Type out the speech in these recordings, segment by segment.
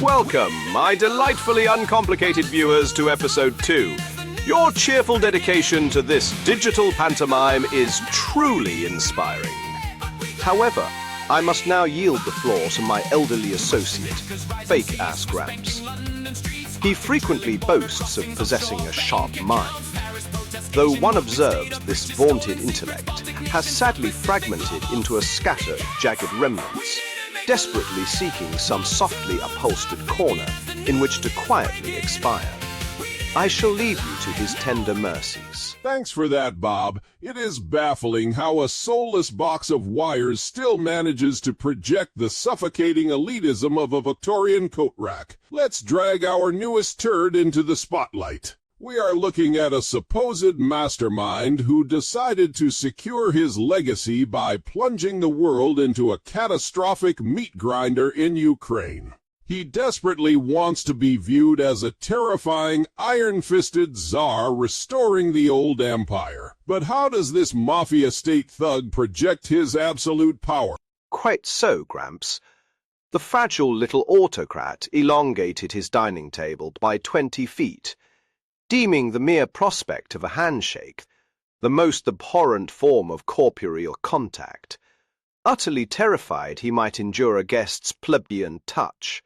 Welcome, my delightfully uncomplicated viewers, to episode 2. Your cheerful dedication to this digital pantomime is truly inspiring. However, I must now yield the floor to my elderly associate, fake-ass Gramps. He frequently boasts of possessing a sharp mind, though one observes this vaunted intellect has sadly fragmented into a scattered, jagged remnants, desperately seeking some softly upholstered corner in which to quietly expire. I shall leave you to his tender mercies. Thanks for that, Bob. It is baffling how a soulless box of wires still manages to project the suffocating elitism of a Victorian coat rack. Let's drag our newest turd into the spotlight. We are looking at a supposed mastermind who decided to secure his legacy by plunging the world into a catastrophic meat grinder in Ukraine. He desperately wants to be viewed as a terrifying, iron-fisted czar restoring the old empire. But how does this mafia-state thug project his absolute power? Quite so, Gramps. The fragile little autocrat elongated his dining table by 20 feet, deeming the mere prospect of a handshake the most abhorrent form of corporeal contact, utterly terrified he might endure a guest's plebeian touch.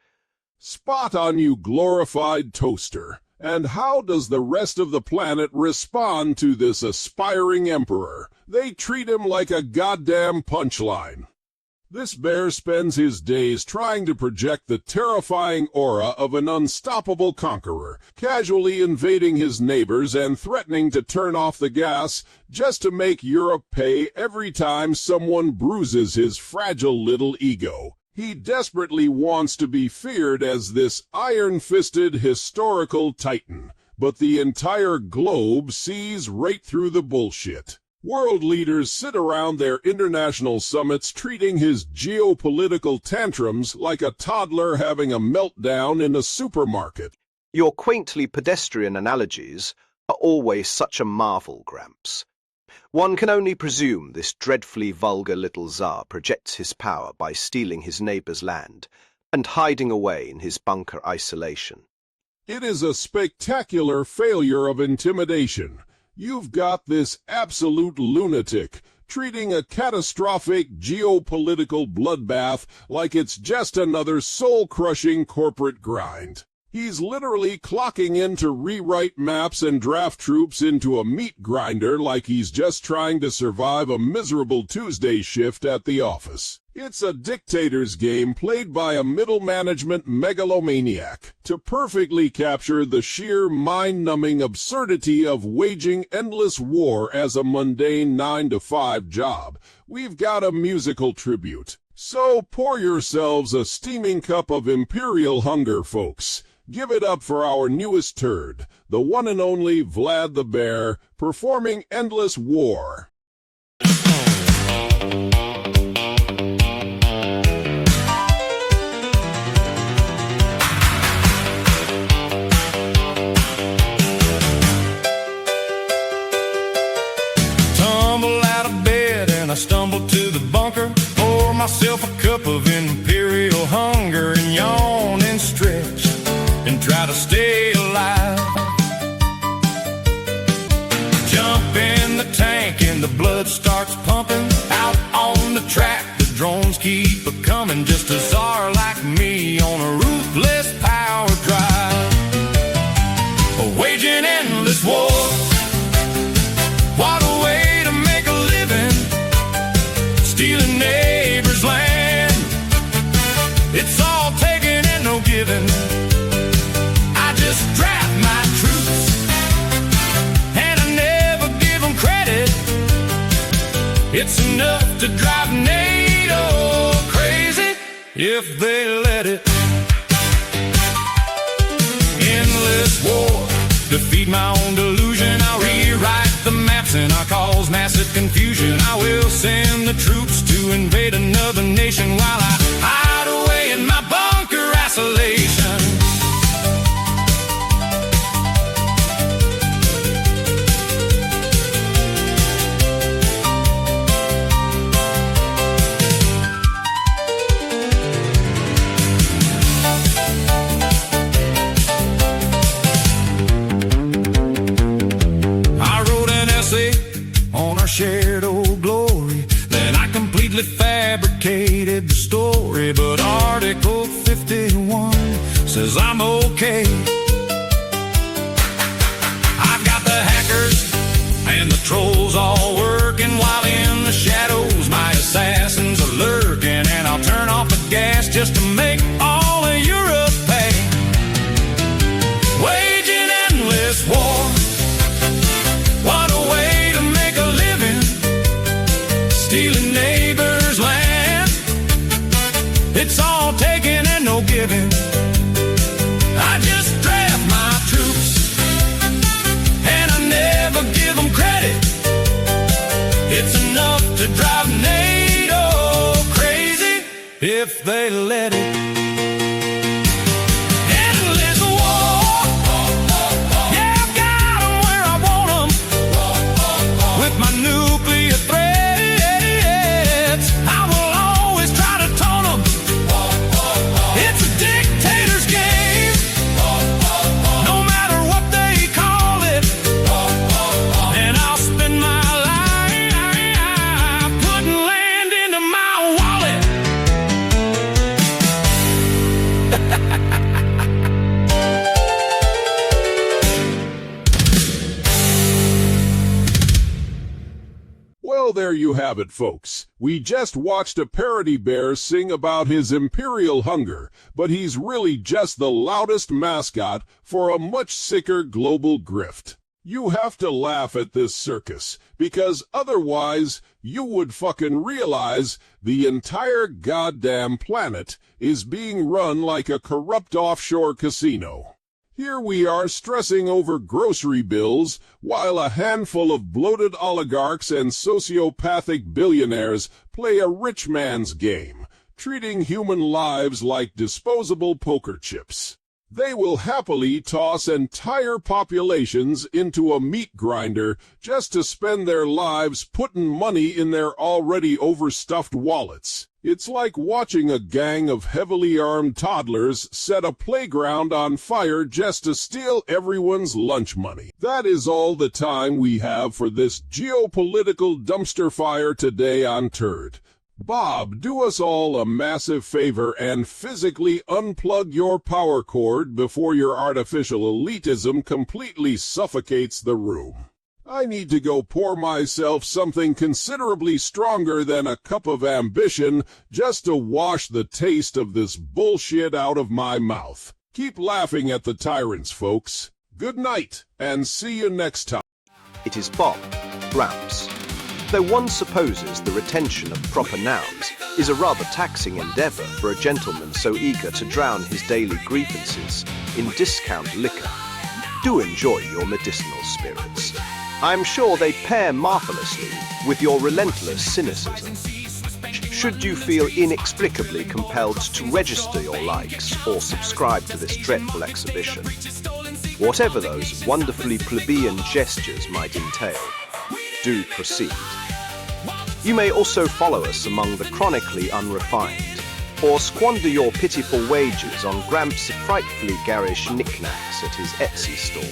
Spot on, you glorified toaster. And how does the rest of the planet respond to this aspiring emperor? They treat him like a goddamn punchline. This bear spends his days trying to project the terrifying aura of an unstoppable conqueror, casually invading his neighbors and threatening to turn off the gas just to make Europe pay every time someone bruises his fragile little ego. He desperately wants to be feared as this iron-fisted historical titan, but the entire globe sees right through the bullshit. World leaders sit around their international summits treating his geopolitical tantrums like a toddler having a meltdown in a supermarket. Your quaintly pedestrian analogies are always such a marvel, Gramps. One can only presume this dreadfully vulgar little czar projects his power by stealing his neighbor's land and hiding away in his bunker isolation. It is a spectacular failure of intimidation. You've got this absolute lunatic treating a catastrophic geopolitical bloodbath like it's just another soul-crushing corporate grind. He's literally clocking in to rewrite maps and draft troops into a meat grinder like he's just trying to survive a miserable Tuesday shift at the office. It's a dictator's game played by a middle management megalomaniac to perfectly capture the sheer mind-numbing absurdity of waging endless war as a mundane 9-to-5 job. We've got a musical tribute. So pour yourselves a steaming cup of imperial hunger, folks. Give it up for our newest turd, the one and only Vlad the Bear, performing Endless War. I stumbled to the bunker, pour myself a cup of imperial hunger, and yawn and stretch and try to stay alive. Jump in the tank and the blood starts pumping. Out on the track, the drones keep a-coming. Just a czar like me on a ruthless power drive, waging endless war. What a way to make a living, stealing neighbors' land. It's all taking and no giving. I just draft my troops and I never give them credit. It's enough to drive NATO crazy if they let it. Endless war, defeat my own delusion. I'll rewrite the maps and I'll cause massive confusion. I will send the troops to invade another nation while I hide away in my bunker isolation. says I'm okay. I've got the hackers and the trolls all working, while in the shadows my assassins are lurking. And I'll turn off the gas just to make all of Europe pay. Waging endless war, what a way to make a living, stealing neighbors' land. It's all taking and no giving. I just draft my troops and I never give them credit. It's enough to drive NATO crazy if they let it. Endless war, yeah, I've got 'em where I want 'em. With my nuclear threats, I will always try to taunt 'em. It's a dictator's game, no matter what they call it. And I'll spend my life putting land into my wallet. Well, there you have it, folks. We just watched a parody bear sing about his imperial hunger, but he's really just the loudest mascot for a much sicker global grift. You have to laugh at this circus, because otherwise you would fucking realize the entire goddamn planet is being run like a corrupt offshore casino. Here we are stressing over grocery bills, while a handful of bloated oligarchs and sociopathic billionaires play a rich man's game, treating human lives like disposable poker chips. They will happily toss entire populations into a meat grinder just to spend their lives putting money in their already overstuffed wallets. It's like watching a gang of heavily armed toddlers set a playground on fire just to steal everyone's lunch money. That is all the time we have for this geopolitical dumpster fire today on T.U.R.D. Bob, do us all a massive favor and physically unplug your power cord before your artificial elitism completely suffocates the room. I need to go pour myself something considerably stronger than a cup of ambition just to wash the taste of this bullshit out of my mouth. Keep laughing at the tyrants, folks. Good night, and see you next time. It is Bob, Gramps. Though one supposes the retention of proper nouns is a rather taxing endeavour for a gentleman so eager to drown his daily grievances in discount liquor, do enjoy your medicinal spirits. I'm sure they pair marvellously with your relentless cynicism. Should you feel inexplicably compelled to register your likes or subscribe to this dreadful exhibition, whatever those wonderfully plebeian gestures might entail, do proceed. You may also follow us among the chronically unrefined, or squander your pitiful wages on Gramps' frightfully garish knickknacks at his Etsy store.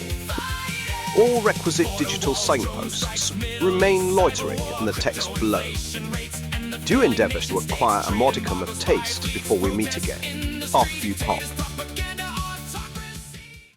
All requisite digital signposts remain loitering in the text below. Do endeavour to acquire a modicum of taste before we meet again. Off you pop.